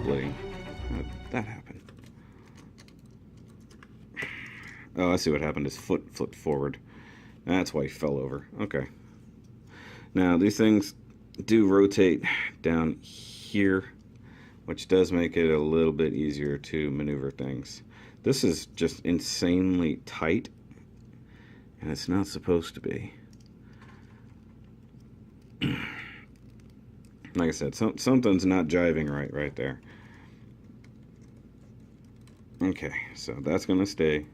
Probably. How did that happen? Oh, I see what happened. His foot flipped forward. That's why he fell over. Okay. Now, these things do rotate down here, which does make it a little bit easier to maneuver things. This is just insanely tight, and it's not supposed to be. Like I said, something's not jiving right there. Okay, so that's going to stay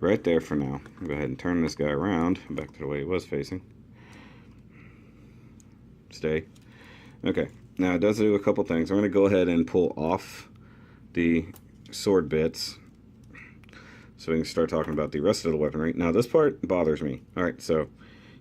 right there for now. I'll go ahead and turn this guy around back to the way he was facing. Stay. Okay, now it does do a couple things. I'm going to go ahead and pull off the sword bits so we can start talking about the rest of the weaponry. Now this part bothers me. Alright, so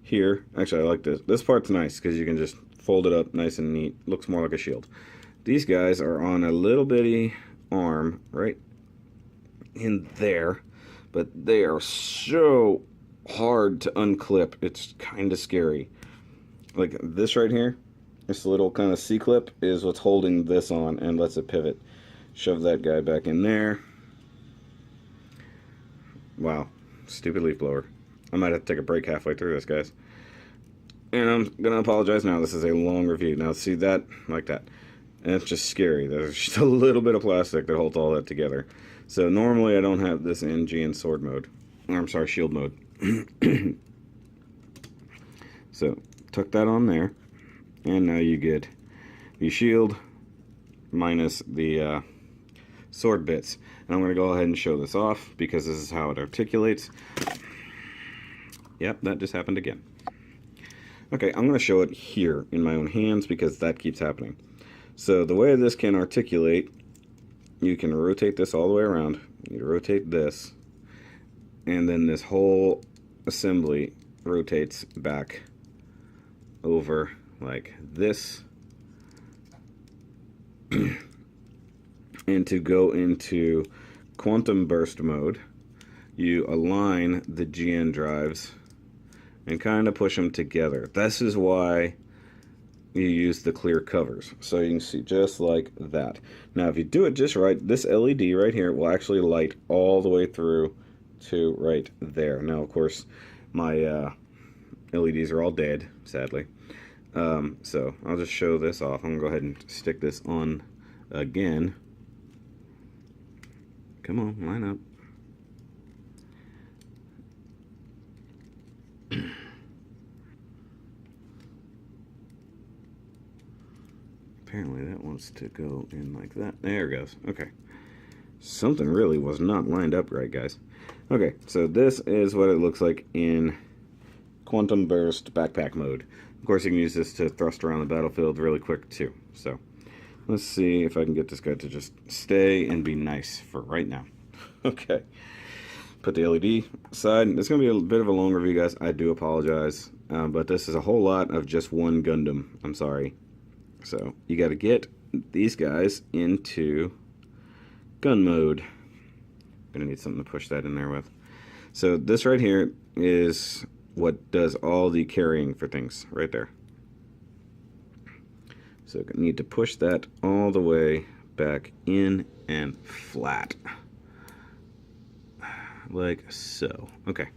here, actually I like this. This part's nice because you can just fold it up nice and neat. Looks more like a shield. These guys are on a little bitty arm right in there, but they are so hard to unclip. It's kind of scary. Like this right here, this little kind of C-clip is what's holding this on and lets it pivot. Shove that guy back in there. Wow, stupid leaf blower. I might have to take a break halfway through this, guys. And I'm going to apologize now. This is a long review. Now, see that? Like that. And it's just scary. There's just a little bit of plastic that holds all that together. So, normally I don't have this in G and sword mode. Or, I'm sorry, shield mode. So, tuck that on there. And now you get the shield minus the sword bits. And I'm going to go ahead and show this off because this is how it articulates. Yep, that just happened again. Okay, I'm going to show it here in my own hands because that keeps happening. So the way this can articulate, you can rotate this all the way around. You rotate this, and then this whole assembly rotates back over like this. And to go into quantum burst mode, you align the GN drives and kind of push them together. This is why you use the clear covers. So you can see just like that. Now if you do it just right, this LED right here will actually light all the way through to right there. Now of course my LEDs are all dead, sadly. So I'll just show this off. I'm going to go ahead and stick this on again. Come on, line up. Apparently that wants to go in like that. There it goes. Okay. Something really was not lined up right, guys. Okay, so this is what it looks like in Quantum Burst backpack mode. Of course, you can use this to thrust around the battlefield really quick, too. So, let's see if I can get this guy to just stay and be nice for right now. Okay. Put the LED aside. It's going to be a bit of a long review, guys. I do apologize. But this is a whole lot of just one Gundam. I'm sorry. So, you got to get these guys into gun mode. Gonna need something to push that in there with. So, this right here is what does all the carrying for things right there. So, I need to push that all the way back in and flat. Like so. Okay.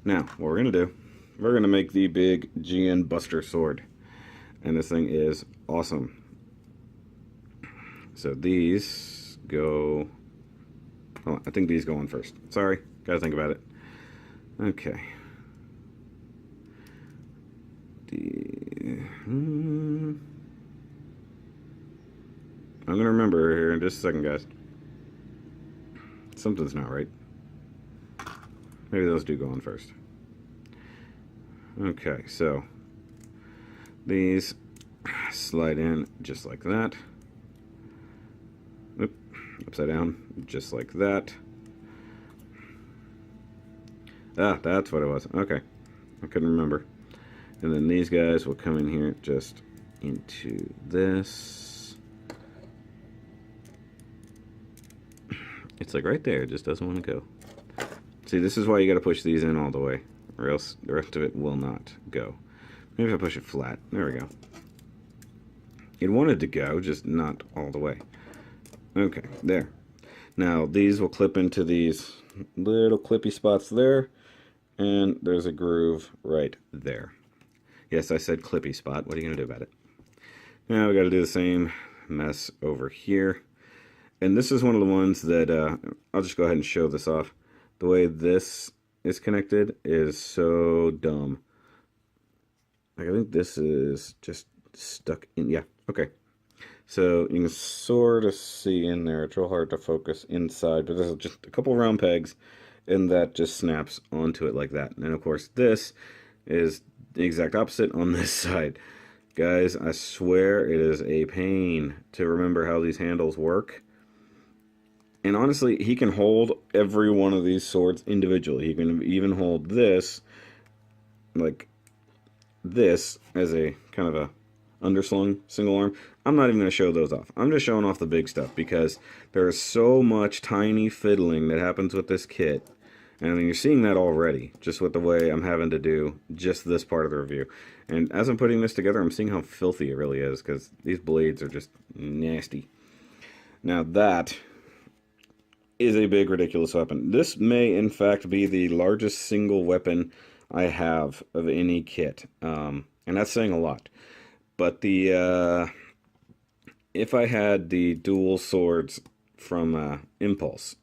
Now, what we're going to do, we're going to make the big GN Buster Sword. And this thing is awesome. So these go... Oh, I think these go on first. Sorry, gotta think about it. Okay. I'm going to remember here in just a second, guys. Something's not right. Maybe those do go on first. Okay, so these slide in just like that. Oop, upside down, just like that. Ah, that's what it was. Okay, I couldn't remember. And then these guys will come in here just into this. It's like right there, it just doesn't want to go. See, this is why you got to push these in all the way, or else the rest of it will not go. Maybe if I push it flat. There we go. It wanted to go, just not all the way. Okay, there. Now, these will clip into these little clippy spots there, and there's a groove right there. Yes, I said clippy spot. What are you going to do about it? Now we got to do the same mess over here. And this is one of the ones that, I'll just go ahead and show this off. The way this is connected is so dumb. Like, I think this is just stuck in, yeah, okay. So you can sort of see in there, it's real hard to focus inside, but there's just a couple round pegs, and that just snaps onto it like that. And of course this is the exact opposite on this side. Guys, I swear it is a pain to remember how these handles work. And honestly, he can hold every one of these swords individually. He can even hold this, like this, as a kind of a underslung single arm. I'm not even going to show those off. I'm just showing off the big stuff because there is so much tiny fiddling that happens with this kit. And I mean, you're seeing that already, just with the way I'm having to do just this part of the review. And as I'm putting this together, I'm seeing how filthy it really is, because these blades are just nasty. Now that is a big, ridiculous weapon. This may, in fact, be the largest single weapon I have of any kit. And that's saying a lot. But the, if I had the dual swords from Impulse,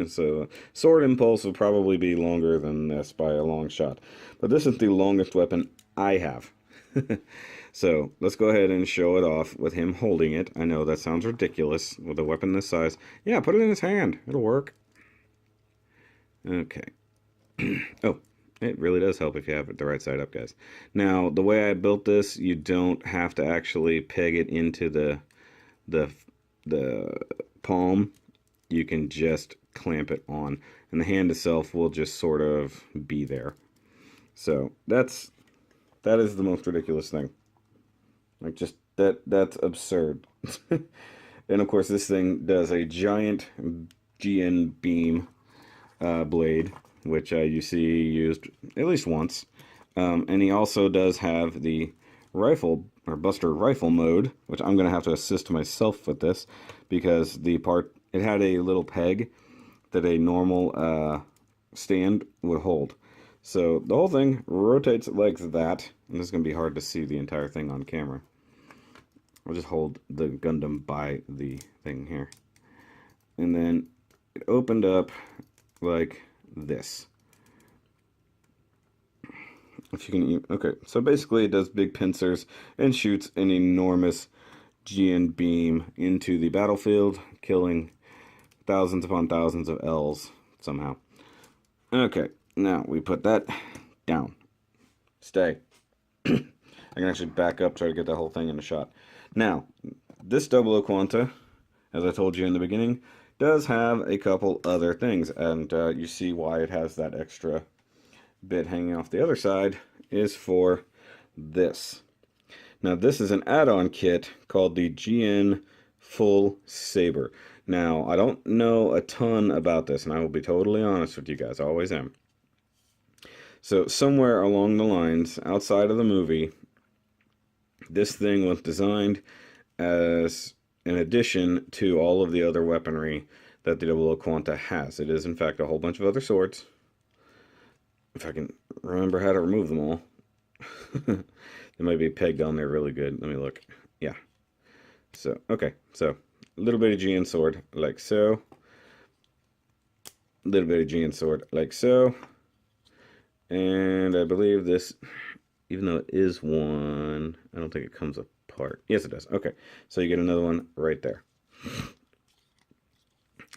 so sword Impulse would probably be longer than this by a long shot. But this is the longest weapon I have. So let's go ahead and show it off with him holding it. I know that sounds ridiculous with a weapon this size. Yeah, put it in his hand. It'll work. Okay. Oh, it really does help if you have it the right side up, guys. Now, the way I built this, you don't have to actually peg it into the palm. You can just clamp it on, and the hand itself will just sort of be there. So that is the most ridiculous thing. Like, just that's absurd. And of course, this thing does a giant GN beam blade, which you see used at least once. And he also does have the rifle or Buster rifle mode, which I'm going to have to assist myself with this because the part, it had a little peg that a normal stand would hold. So the whole thing rotates like that, and this is going to be hard to see the entire thing on camera. I'll just hold the Gundam by the thing here. And then it opened up like this. If you can, okay, so basically it does big pincers and shoots an enormous GN beam into the battlefield, killing thousands upon thousands of L's somehow. Okay, now we put that down. Stay. I can actually back up, try to get that whole thing in a shot. Now, this Double O Quanta, as I told you in the beginning, does have a couple other things, and you see why it has that extra bit hanging off the other side is for this. Now, this is an add-on kit called the GN Full Saber. Now, I don't know a ton about this, and I will be totally honest with you guys. I always am. So, somewhere along the lines, outside of the movie, this thing was designed as an addition to all of the other weaponry that the Double O Quanta has. It is, in fact, a whole bunch of other swords. If I can remember how to remove them all. They might be pegged on there really good. Let me look. Yeah. So, okay. So, a little bit of GN sword, like so. A little bit of GN sword, like so. And I believe this, even though it is one, I don't think it comes apart. Yes, it does. Okay. So, you get another one right there.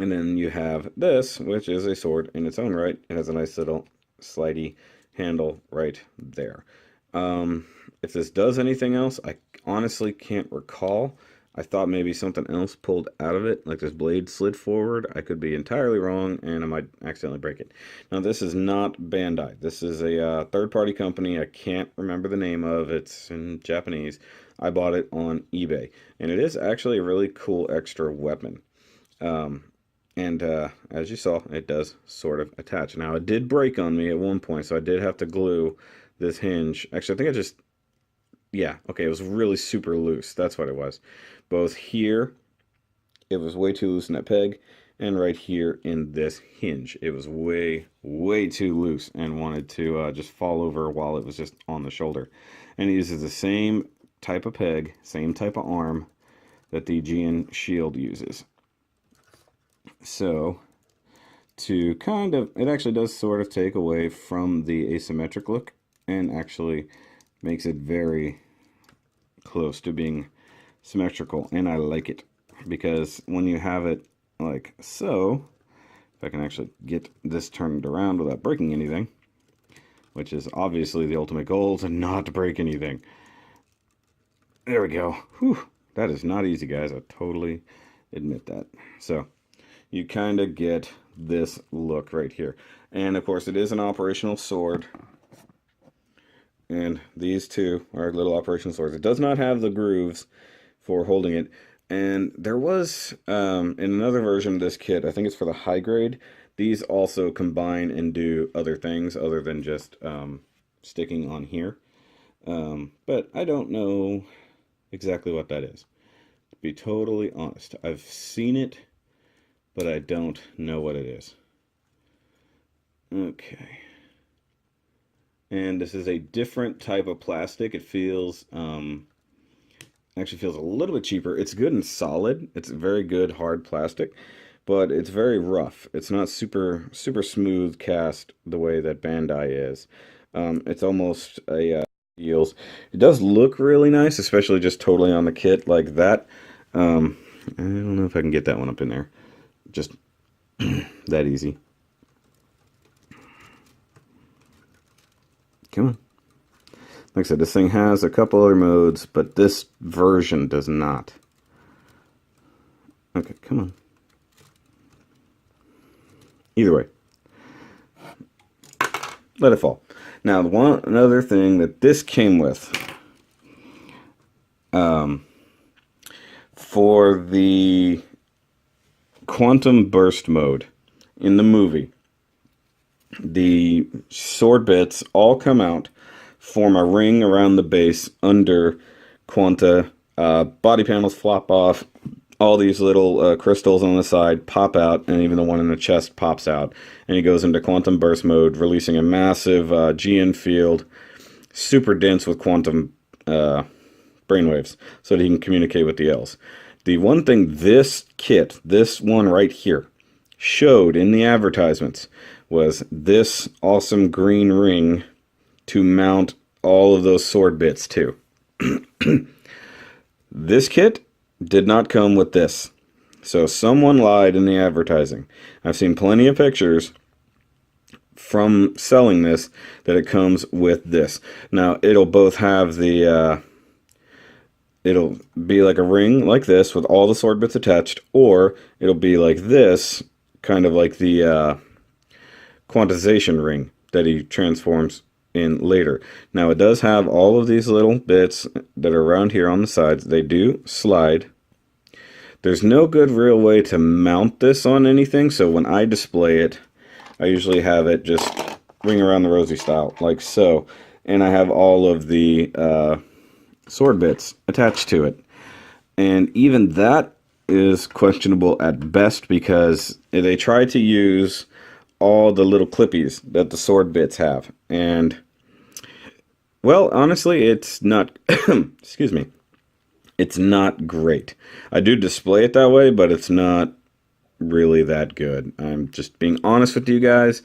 And then you have this, which is a sword in its own right. It has a nice little slidey handle right there. If this does anything else, I honestly can't recall. I thought maybe something else pulled out of it, like this blade slid forward. I could be entirely wrong, and I might accidentally break it. Now, this is not Bandai. This is a third-party company. I can't remember the name of. It's in Japanese. I bought it on eBay, and it is actually a really cool extra weapon. And as you saw, it does sort of attach. Now, it did break on me at one point, so I did have to glue this hinge. Actually, I think I just, yeah, okay, it was really super loose. That's what it was. Both here it was way too loose in that peg, and right here in this hinge, it was way too loose and wanted to just fall over while it was just on the shoulder. And it uses the same type of peg, same type of arm that the GN Shield uses. So to kind of, it actually does sort of take away from the asymmetric look and actually makes it very close to being symmetrical, and I like it because when you have it like so, if I can actually get this turned around without breaking anything, which is obviously the ultimate goal, to not break anything. There we go. Whew, that is not easy, guys. I totally admit that. So you kind of get this look right here. And of course it is an operational sword. And these two are little operational swords. It does not have the grooves for holding it. And there was, in another version of this kit, I think it's for the high grade, these also combine and do other things other than just sticking on here. But I don't know exactly what that is, to be totally honest. I've seen it, but I don't know what it is. Okay. And this is a different type of plastic. It feels, actually feels a little bit cheaper. It's good and solid. It's very good hard plastic, but it's very rough. It's not super smooth cast the way that Bandai is. It's almost a feels. It does look really nice, especially just totally on the kit like that. I don't know if I can get that one up in there. Just that easy. Come on. Like I said, this thing has a couple other modes, but this version does not. Okay, come on. Either way. Let it fall. Now, another thing that this came with, for the quantum burst mode in the movie, the sword bits all come out, form a ring around the base under Quanta. Body panels flop off. All these little crystals on the side pop out, and even the one in the chest pops out. And he goes into quantum burst mode, releasing a massive GN field, super dense with quantum brainwaves, so that he can communicate with the L's. The one thing this kit, this one right here, showed in the advertisements was this awesome green ring to mount all of those sword bits to. This kit did not come with this. So someone lied in the advertising. I've seen plenty of pictures from selling this that it comes with this. Now, it'll both have the, it'll be like a ring like this with all the sword bits attached, or it'll be like this, kind of like the quantization ring that he transforms in later. Now, it does have all of these little bits that are around here on the sides. They do slide. There's no good real way to mount this on anything, so when I display it, I usually have it just ring around the rosy style, like so. And I have all of the sword bits attached to it. And even that is questionable at best, because they try to use all the little clippies that the sword bits have. And, well, honestly, it's not, excuse me, it's not great. I do display it that way, but it's not really that good. I'm just being honest with you guys.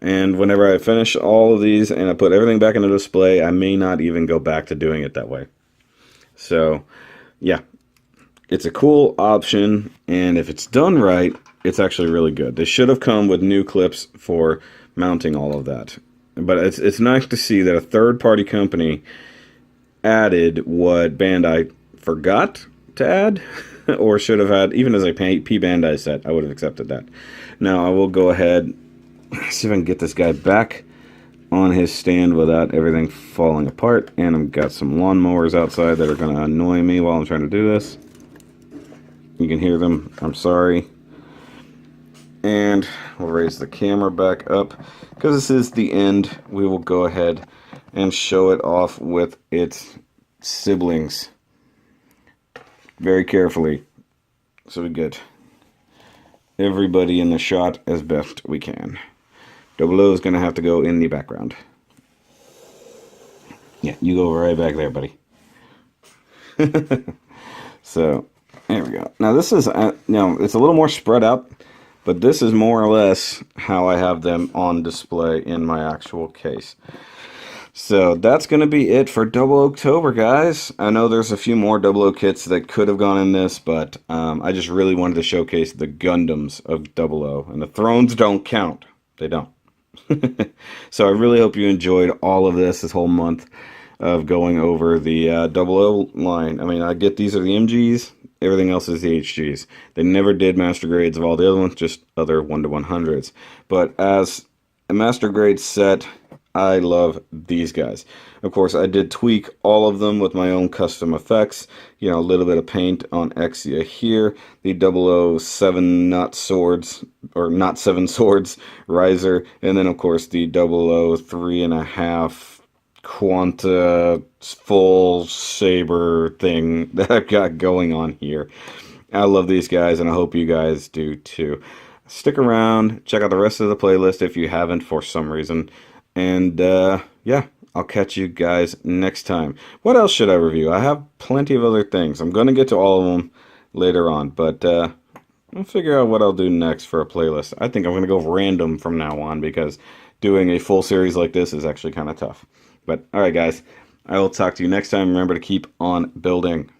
And whenever I finish all of these and I put everything back in the display, I may not even go back to doing it that way. So, yeah, it's a cool option, and if it's done right, it's actually really good. They should have come with new clips for mounting all of that. But it's nice to see that a third-party company added what Bandai forgot to add, or should have had. Even as a P Bandai set, I would have accepted that. Now, I will go ahead, see if I can get this guy back on his stand without everything falling apart. And I've got some lawnmowers outside that are going to annoy me while I'm trying to do this. You can hear them. I'm sorry. And we'll raise the camera back up, because this is the end. We will go ahead and show it off with its siblings very carefully. so we get everybody in the shot as best we can. 00 is going to have to go in the background. Yeah, you go right back there, buddy. So, there we go. Now this is, now it's a little more spread out, but this is more or less how I have them on display in my actual case. So that's going to be it for Double October, guys. I know there's a few more 00 kits that could have gone in this, but I just really wanted to showcase the Gundams of 00. And the Thrones don't count. They don't. So I really hope you enjoyed all of this whole month of going over the 00 line. I mean, I get these are the MGs. Everything else is the HGs. They never did master grades of all the other ones, just other 1-to-100s. But as a master grade set, I love these guys. Of course, I did tweak all of them with my own custom effects. You know, a little bit of paint on Exia here. The 007 not swords, or not 7 swords riser. And then, of course, the 003.5 Quanta full Saber thing that I've got going on here. I love these guys, and I hope you guys do too. Stick around, check out the rest of the playlist if you haven't for some reason. And yeah, I'll catch you guys next time. What else should I review? I have plenty of other things. I'm going to get to all of them later on, but I'll figure out what I'll do next for a playlist. I think I'm going to go random from now on because doing a full series like this is actually kind of tough. But alright guys, I will talk to you next time. Remember to keep on building.